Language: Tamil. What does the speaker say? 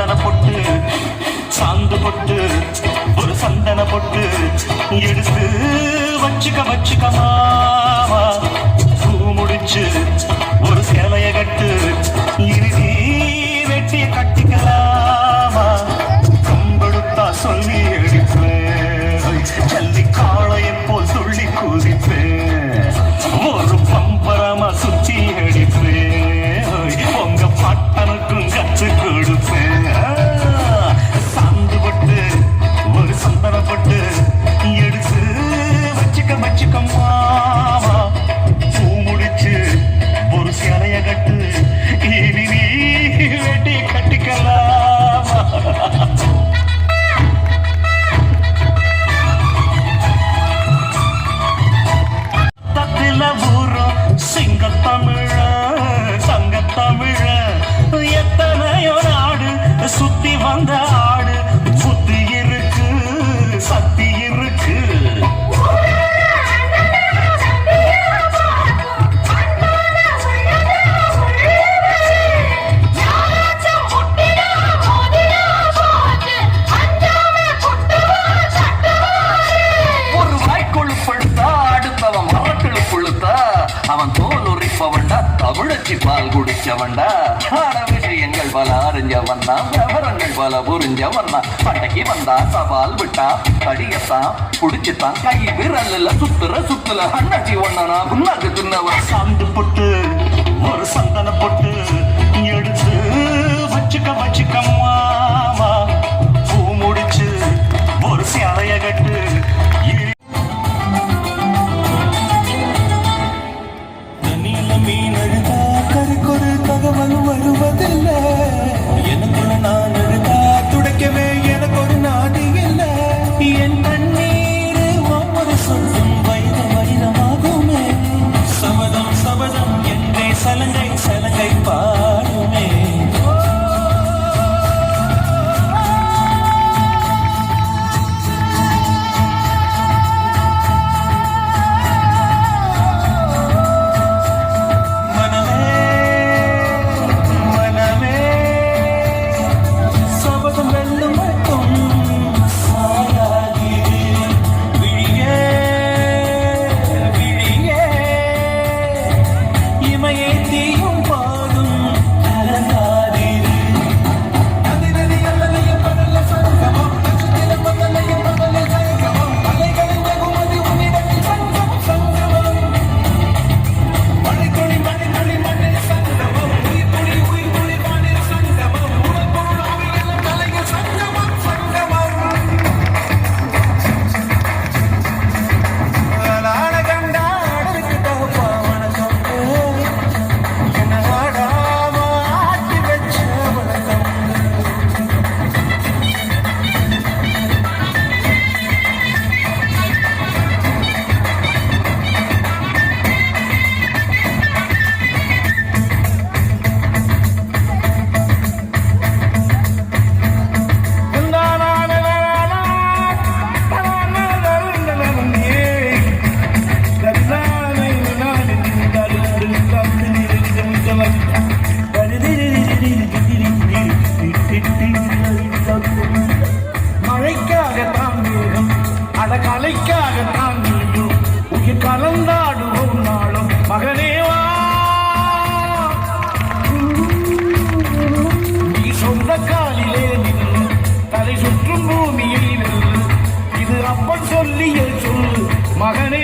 சந்தன பொட்டு சாந்து பொட்டு ஒரு சந்தன பொட்டு எடுத்து வச்சுக்க மாமா பூ முடிச்சு ஒரு சேலைய கட்டு இறுதி வெட்டிய கட்டிக்கலாமா கம்பெடுத்தா சொல்லி அடிப்பேன் ஜல்லி காளையை போல் துள்ளி குதிப்பேன் ஒரு பம்பரமா சுத்தி அடிப்பேன் உங்க பட்டனுக்கும் கற்று கொடுப்பேன் சாந்து பட்டு ஒரு சந்தன பட்டு எடுத்து வச்சுக்க மாமா பூ முடிச்சு ஒரு சேலைய கட்டு இனி நீ வெட்டி கட்டிக்கலாமா சிங்கத்தமிழ சங்கத்தமிழ எத்தனையோ நாடு சுத்தி வந்த ஆடு புத்தி இருக்கு சக்தி இருக்கு ஒரு வாய்க்கொழு படுத்தா அடுத்தவன் மரக்களு புழுத்தா அவன் தோல் உரிப்பவன்டா தமிழச்சி பால் குடிச்சவன்டா ஆன விஷயங்கள் பல அறிஞ்சவன்னா விவரங்கள் பல புரிஞ்சவன்னா பட்டைக்கு வந்தா சவால் விட்டா கடியத்தான் புடிச்சுத்தான் கை விரல்ல சுத்துல அண்ணாச்சி ஒண்ணனா புண்ணாக்கு தின்னவன் சாந்து பொட்டு ஒரு சந்தன பொட்டு எடுத்து வச்சுக்க மாமா பூ முடிச்சு ஒரு சேலைய கட்டு மீன் அழுதா கருக்கொரு தகவல் வருவதில்லை எனக்குள்ள நான் அழுதா துடைக்கவே எனக்கு ஒரு நாடி இல்லை என் கண்ணீர் ஒவ்வொரு சொல்லும் வைரமாகுமே சபதம் என்றே சலங்கை பாடுமே மழைக்காகத்தான் வீடும் அட கலைக்காகத்தான் வீடும் உயிர் கலந்தாடுவோம் நாளும் மகனேவா நீ சொந்த காலிலே நின்று தலை சுற்றும் பூமியை வெல்லு இது அப்பன் சொல்லிய சொல் மகனே